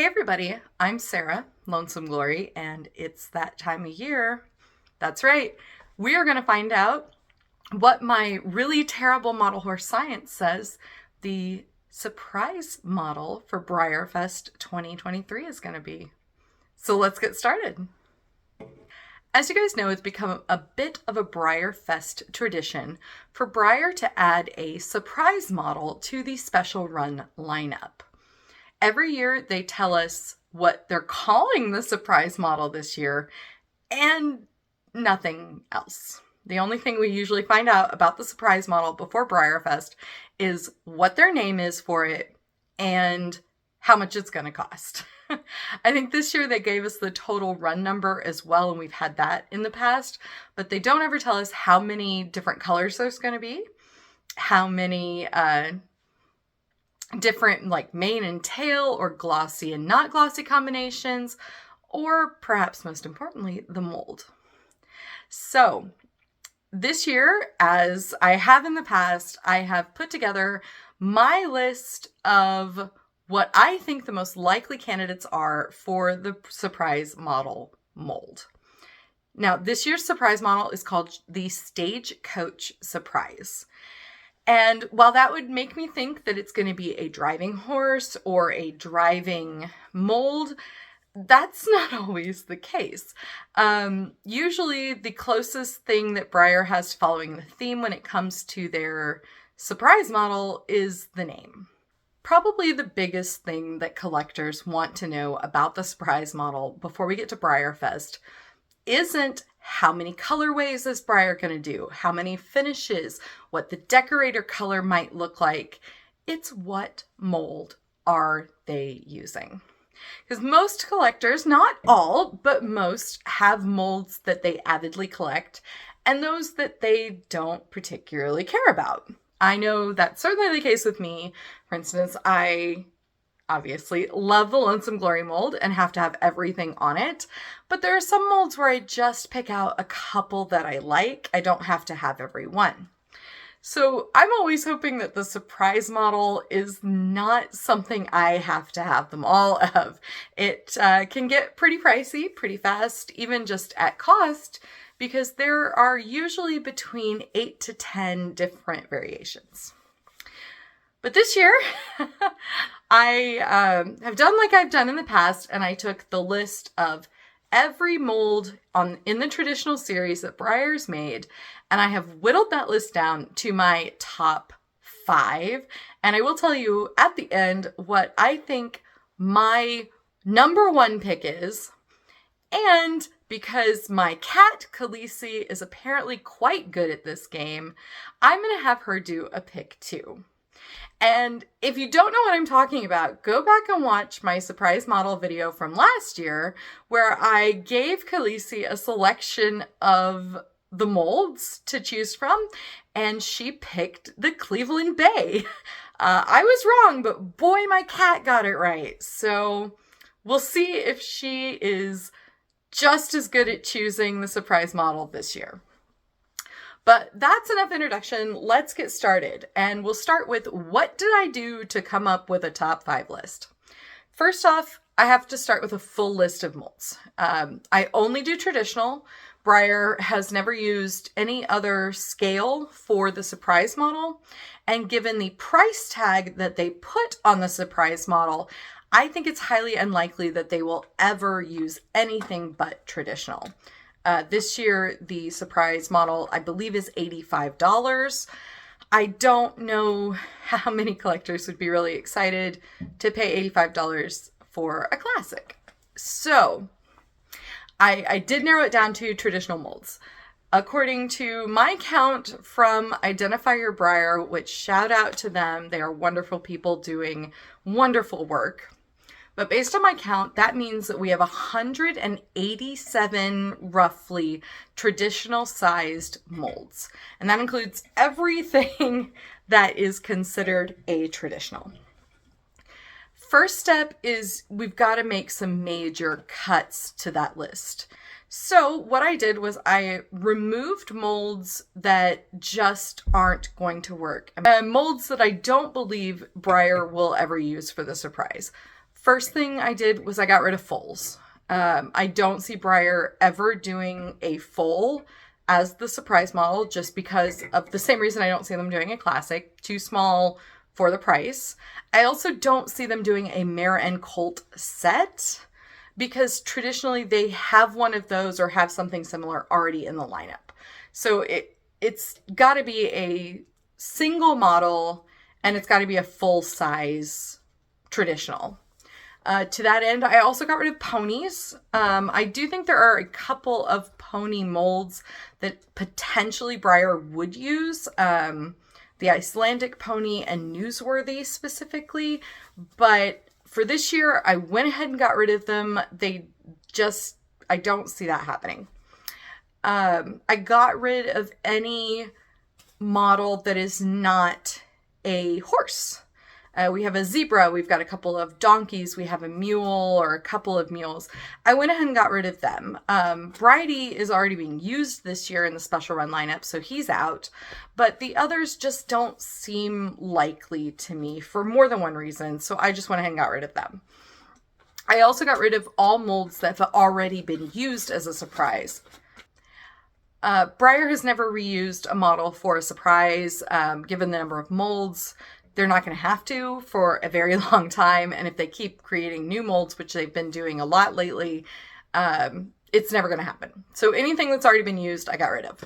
Hey everybody, I'm Sarah, Lonesome Glory, and it's that time of year. That's right, we are going to find out what my really terrible model horse science says the surprise model for BreyerFest 2023 is going to be. So let's get started. As you guys know, it's become a bit of a BreyerFest tradition for Breyer to add a surprise model to the special run lineup. Every year they tell us what they're calling the surprise model this year and nothing else. The only thing we usually find out about the surprise model before BreyerFest is what their name is for it and how much it's going to cost. I think this year they gave us the total run number as well, and we've had that in the past, but they don't ever tell us how many different colors there's going to be, how many different like mane and tail or glossy and not glossy combinations, or perhaps most importantly, the mold. So this year, as I have in the past, I have put together my list of what I think the most likely candidates are for the surprise model mold. Now, this year's surprise model is called the Stagecoach Surprise. And while that would make me think that it's going to be a driving horse or a driving mold, that's not always the case. Usually the closest thing that Breyer has following the theme when it comes to their surprise model is the name. Probably the biggest thing that collectors want to know about the surprise model before we get to BreyerFest isn't how many colorways is Breyer going to do, how many finishes, what the decorator color might look like. It's what mold are they using? Because most collectors, not all, but most have molds that they avidly collect and those that they don't particularly care about. I know that's certainly the case with me. For instance, I obviously love the Lonesome Glory mold and have to have everything on it, but there are some molds where I just pick out a couple that I like. I don't have to have every one. So I'm always hoping that the surprise model is not something I have to have them all of. It can get pretty pricey pretty fast, even just at cost, because there are usually between 8 to 10 different variations. But this year, I have done like I've done in the past, and I took the list of every mold in the traditional series that Breyer's made, and I have whittled that list down to my top 5. And I will tell you at the end what I think my number 1 pick is. And because my cat, Khaleesi, is apparently quite good at this game, I'm going to have her do a pick 2. And if you don't know what I'm talking about, go back and watch my surprise model video from last year where I gave Khaleesi a selection of the molds to choose from, and she picked the Cleveland Bay. I was wrong, but boy, my cat got it right. So we'll see if she is just as good at choosing the surprise model this year. But that's enough introduction. Let's get started. And we'll start with what did I do to come up with a top 5 list? First off, I have to start with a full list of molds. I only do traditional. Breyer has never used any other scale for the surprise model. And given the price tag that they put on the surprise model, I think it's highly unlikely that they will ever use anything but traditional. This year, the surprise model, I believe, is $85. I don't know how many collectors would be really excited to pay $85 for a classic. So I did narrow it down to traditional molds. According to my count from Identifier Breyer, which shout out to them, they are wonderful people doing wonderful work. But based on my count, that means that we have 187 roughly traditional sized molds. And that includes everything that is considered a traditional. First step is we've got to make some major cuts to that list. So what I did was I removed molds that just aren't going to work. Molds that I don't believe Breyer will ever use for the surprise. First thing I did was I got rid of foals. I don't see Breyer ever doing a foal as the surprise model, just because of the same reason I don't see them doing a classic. Too small for the price. I also don't see them doing a mare and colt set, because traditionally they have one of those or have something similar already in the lineup. So it's got to be a single model, and it's got to be a full size traditional. To that end, I also got rid of ponies. I do think there are a couple of pony molds that potentially Breyer would use. The Icelandic pony and Newsworthy specifically. But for this year, I went ahead and got rid of them. I don't see that happening. I got rid of any model that is not a horse. We have a zebra, we've got a couple of donkeys, we have a mule or a couple of mules. I went ahead and got rid of them. Bridie is already being used this year in the special run lineup, so he's out. But the others just don't seem likely to me for more than one reason, so I just went ahead and got rid of them. I also got rid of all molds that have already been used as a surprise. Breyer has never reused a model for a surprise, given the number of molds. They're not going to have to for a very long time. And if they keep creating new molds, which they've been doing a lot lately, it's never going to happen. So anything that's already been used, I got rid of.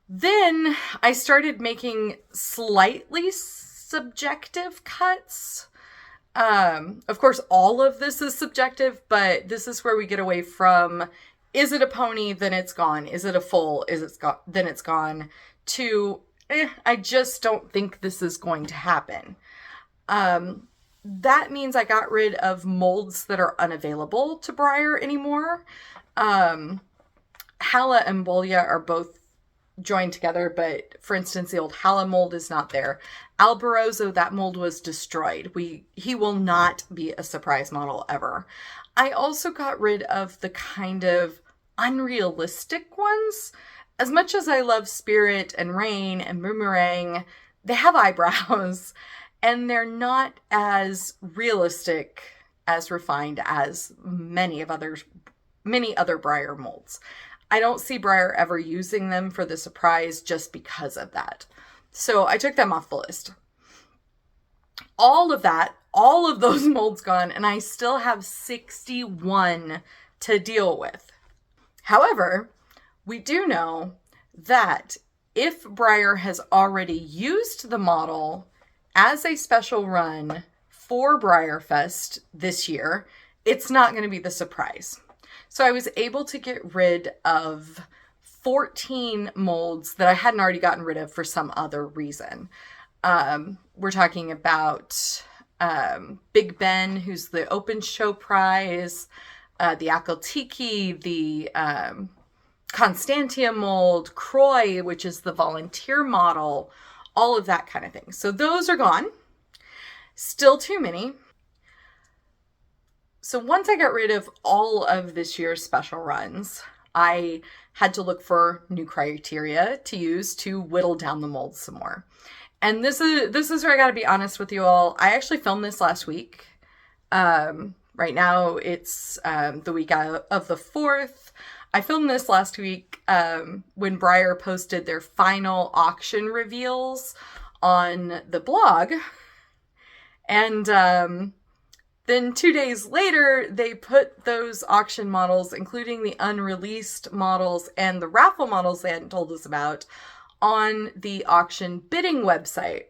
Then I started making slightly subjective cuts. Of course, all of this is subjective, but this is where we get away from, is it a pony? Then it's gone. Is it a foal? Then it's gone. To, I just don't think this is going to happen. That means I got rid of molds that are unavailable to Breyer anymore. Hala and Bolya are both joined together, but for instance, the old Hala mold is not there. Albarozo, that mold was destroyed. He will not be a surprise model ever. I also got rid of the kind of unrealistic ones. As much as I love Spirit and Rain and Boomerang, they have eyebrows and they're not as realistic, as refined as many other Breyer molds. I don't see Breyer ever using them for the surprise just because of that. So I took them off the list. All of those molds gone, and I still have 61 to deal with. However, we do know that if Breyer has already used the model as a special run for BreyerFest this year, it's not going to be the surprise. So I was able to get rid of 14 molds that I hadn't already gotten rid of for some other reason. We're talking about Big Ben, who's the open show prize, the Akaltiki, the Constantia mold, Croy, which is the volunteer model, all of that kind of thing. So those are gone. Still too many. So once I got rid of all of this year's special runs, I had to look for new criteria to use to whittle down the molds some more. And this is where I got to be honest with you all. I actually filmed this last week. Right now it's the week of the 4th. I filmed this last week when Breyer posted their final auction reveals on the blog. And then 2 days later, they put those auction models, including the unreleased models and the raffle models they hadn't told us about, on the auction bidding website.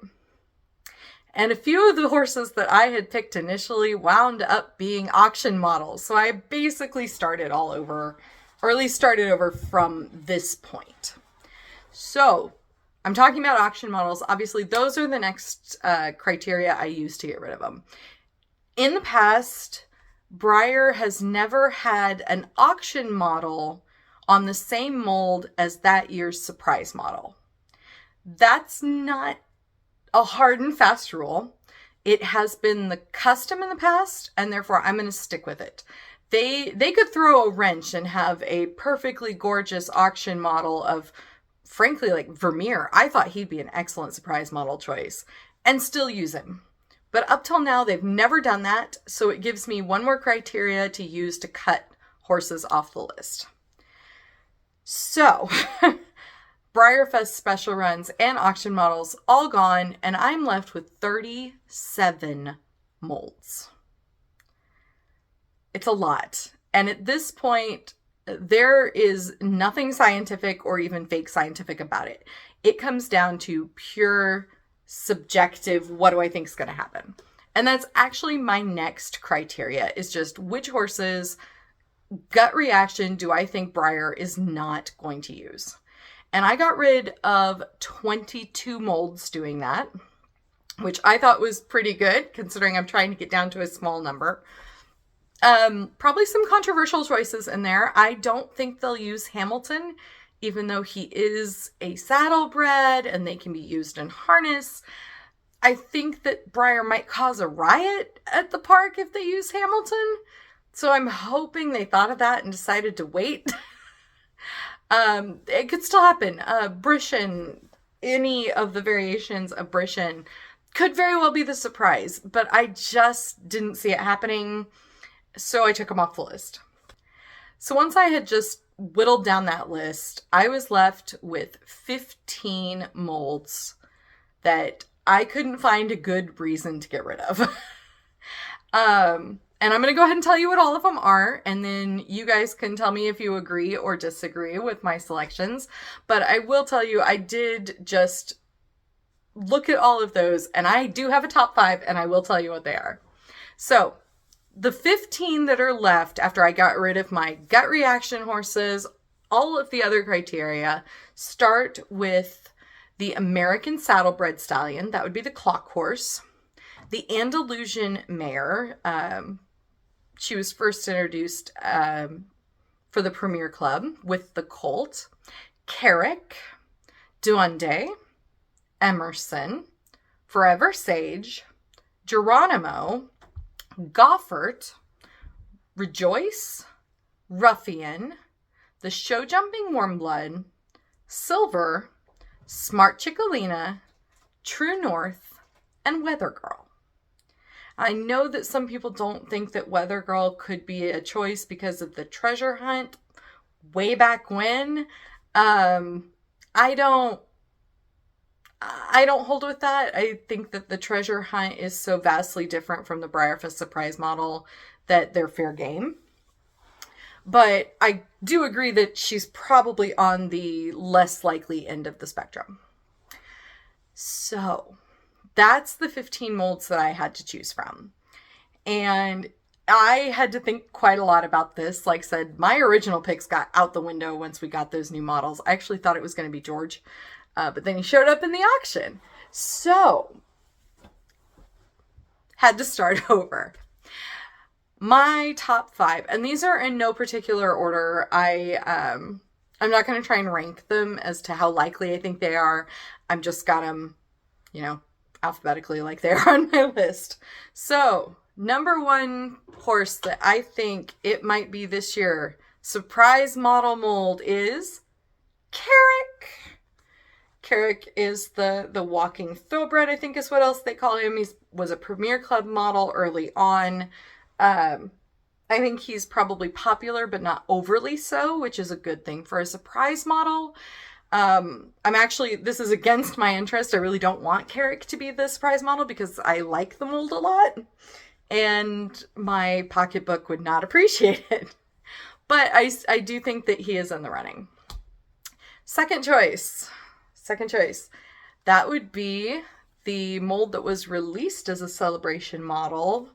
And a few of the horses that I had picked initially wound up being auction models. So I basically started all over, or at least started over from this point. So I'm talking about auction models. Obviously, those are the next criteria I use to get rid of them. In the past, Breyer has never had an auction model on the same mold as that year's surprise model. That's not a hard and fast rule. It has been the custom in the past, and therefore I'm going to stick with it. They could throw a wrench and have a perfectly gorgeous auction model of, frankly, like Vermeer. I thought he'd be an excellent surprise model choice, and still use him. But up till now, they've never done that, so it gives me one more criteria to use to cut horses off the list. So, BreyerFest special runs and auction models all gone, and I'm left with 37 molds. It's a lot. And at this point, there is nothing scientific or even fake scientific about it. It comes down to pure subjective, what do I think is going to happen? And that's actually my next criteria, is just which horses, gut reaction, do I think Breyer is not going to use? And I got rid of 22 molds doing that, which I thought was pretty good considering I'm trying to get down to a small number. Probably some controversial choices in there. I don't think they'll use Hamilton, even though he is a saddlebred and they can be used in harness. I think that Breyer might cause a riot at the park if they use Hamilton. So I'm hoping they thought of that and decided to wait. It could still happen. Brishan, any of the variations of Brishan could very well be the surprise, but I just didn't see it happening. So I took them off the list. So once I had just whittled down that list, I was left with 15 molds that I couldn't find a good reason to get rid of. And I'm going to go ahead and tell you what all of them are, and then you guys can tell me if you agree or disagree with my selections. But I will tell you, I did just look at all of those, and I do have a top 5, and I will tell you what they are. So the 15 that are left after I got rid of my gut reaction horses, all of the other criteria, start with the American Saddlebred Stallion. That would be the clock horse. The Andalusian mare. She was first introduced for the Premier Club with the colt. Carrick, Duende, Emerson, Forever Sage, Geronimo, Goffert, Rejoice, Ruffian, the Show Jumping Warmblood, Silver, Smart Chickalina, True North, and Weather Girl. I know that some people don't think that Weather Girl could be a choice because of the treasure hunt way back when. I don't hold with that. I think that the treasure hunt is so vastly different from the BreyerFest Surprise model that they're fair game. But I do agree that she's probably on the less likely end of the spectrum. So that's the 15 molds that I had to choose from. And I had to think quite a lot about this. Like I said, my original picks got out the window once we got those new models. I actually thought it was going to be George, but then he showed up in the auction. So, had to start over. My top 5, and these are in no particular order. I'm not going to try and rank them as to how likely I think they are. I'm just got them, alphabetically like they are on my list. So, number 1 horse that I think it might be this year, surprise model mold, is Carrick. Carrick is the walking thoroughbred, I think is what else they call him. He was a Premier Club model early on. I think he's probably popular, but not overly so, which is a good thing for a surprise model. This is against my interest. I really don't want Carrick to be the surprise model because I like the mold a lot and my pocketbook would not appreciate it. But I do think that he is in the running. Second choice. That would be the mold that was released as a celebration model,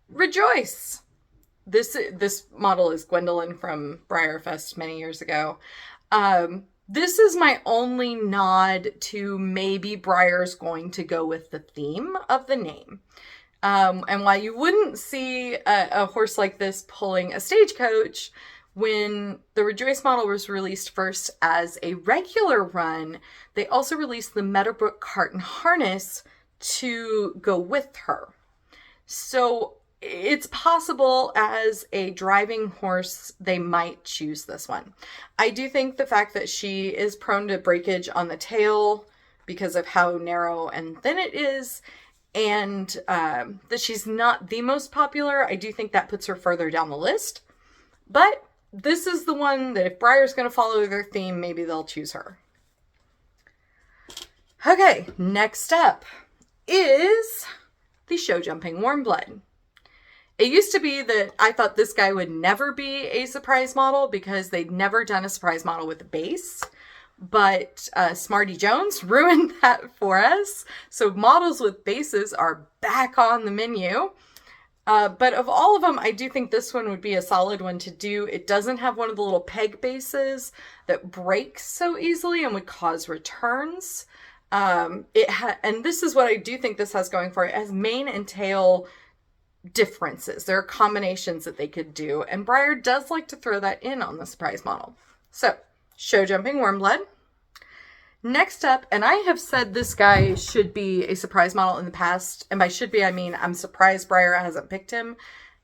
Rejoice. This model is Gwendolyn from BreyerFest many years ago. This is my only nod to maybe Breyer's going to go with the theme of the name. And while you wouldn't see a horse like this pulling a stagecoach, when the Rejoice model was released first as a regular run, they also released the Meadowbrook cart and harness to go with her. So it's possible as a driving horse, they might choose this one. I do think the fact that she is prone to breakage on the tail because of how narrow and thin it is, and that she's not the most popular. I do think that puts her further down the list. But this is the one that if Breyer's going to follow their theme, maybe they'll choose her. Okay, next up is the show jumping warm blood. It used to be that I thought this guy would never be a surprise model because they'd never done a surprise model with a base. But Smarty Jones ruined that for us. So models with bases are back on the menu. But of all of them, I do think this one would be a solid one to do. It doesn't have one of the little peg bases that breaks so easily and would cause returns. And this is what I do think this has going for it. It has mane and tail differences. There are combinations that they could do. And Breyer does like to throw that in on the surprise model. So, show jumping warm blood. Next up, and I have said this guy should be a surprise model in the past, and by should be, I mean I'm surprised Breyer hasn't picked him.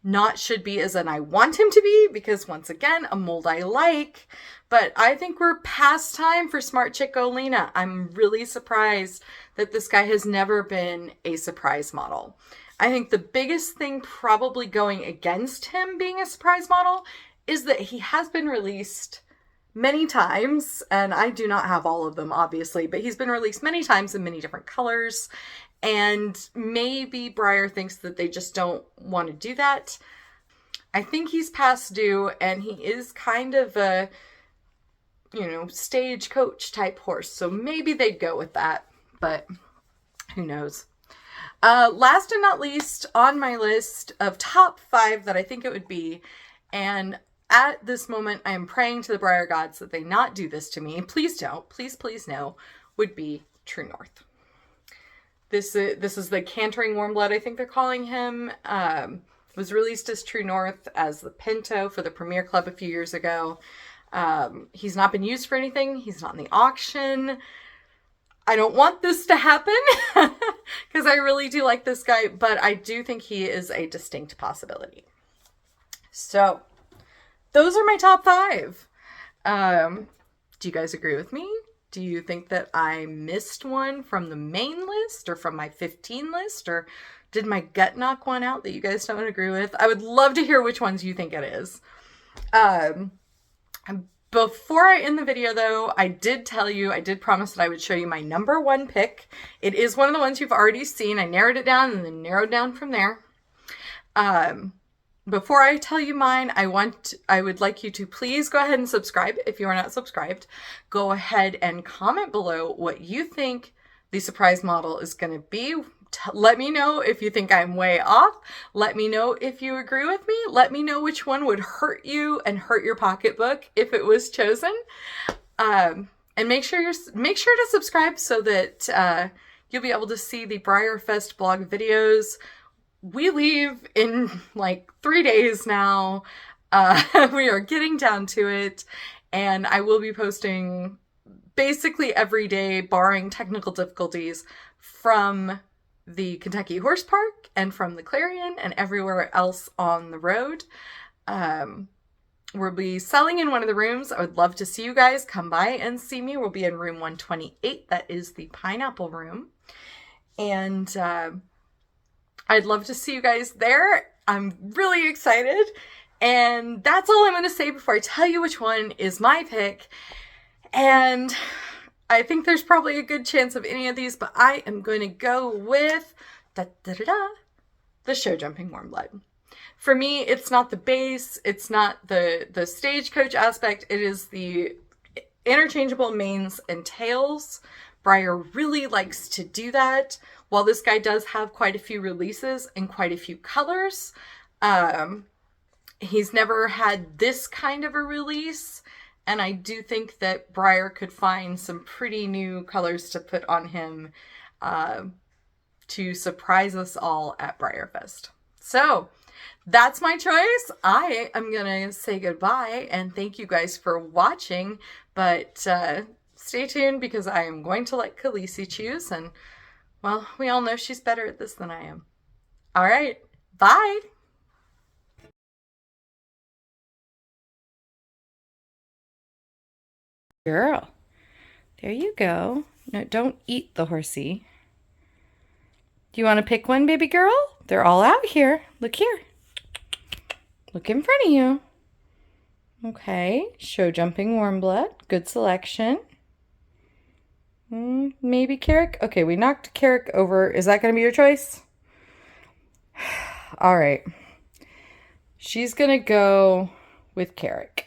Not should be as in I want him to be, because once again, a mold I like, but I think we're past time for Smart Chick Olena. I'm really surprised that this guy has never been a surprise model. I think the biggest thing probably going against him being a surprise model is that he has been released many times, and I do not have all of them, obviously, but he's been released many times in many different colors, and maybe Breyer thinks that they just don't want to do that. I think he's past due, and he is kind of a, stagecoach type horse, so maybe they'd go with that, but who knows. Last and not least on my list of top 5 that I think it would be, and at this moment, I am praying to the Breyer gods that they not do this to me. Please don't. Please, please no. Would be True North. This is the Cantering Warm Blood, I think they're calling him. Was released as True North as the Pinto for the Premier Club a few years ago. He's not been used for anything. He's not in the auction. I don't want this to happen because I really do like this guy, but I do think he is a distinct possibility. So, those are my top 5. Do you guys agree with me? Do you think that I missed one from the main list or from my 15 list? Or did my gut knock one out that you guys don't agree with? I would love to hear which ones you think it is. Before I end the video, though, I did promise that I would show you my number 1 pick. It is one of the ones you've already seen. I narrowed it down and then narrowed down from there. Before I tell you mine, I would like you to please go ahead and subscribe if you are not subscribed. Go ahead and comment below what you think the surprise model is going to be. Let me know if you think I'm way off. Let me know if you agree with me. Let me know which one would hurt you and hurt your pocketbook if it was chosen. And make sure to subscribe so that you'll be able to see the BreyerFest blog videos. We leave in like 3 days now. We are getting down to it, and I will be posting basically every day, barring technical difficulties, from the Kentucky Horse Park and from the Clarion and everywhere else on the road. We'll be selling in one of the rooms. I would love to see you guys come by and see me. We'll be in room 128. That is the pineapple room. And I'd love to see you guys there. I'm really excited. And that's all I'm going to say before I tell you which one is my pick. And I think there's probably a good chance of any of these, but I am going to go with the show jumping warm blood. For me, it's not the base. It's not the stagecoach aspect. It is the interchangeable manes and tails. Breyer really likes to do that. While this guy does have quite a few releases and quite a few colors, he's never had this kind of a release. And I do think that Breyer could find some pretty new colors to put on him to surprise us all at BreyerFest. So that's my choice. I am going to say goodbye and thank you guys for watching. But stay tuned because I am going to let Khaleesi choose. And, well, we all know she's better at this than I am. All right. Bye. Girl, there you go. No, don't eat the horsey. Do you want to pick one, baby girl? They're all out here. Look here. Look in front of you. Okay, show jumping warm blood. Good selection. Maybe Carrick. Okay, we knocked Carrick over. Is that going to be your choice? All right. She's going to go with Carrick.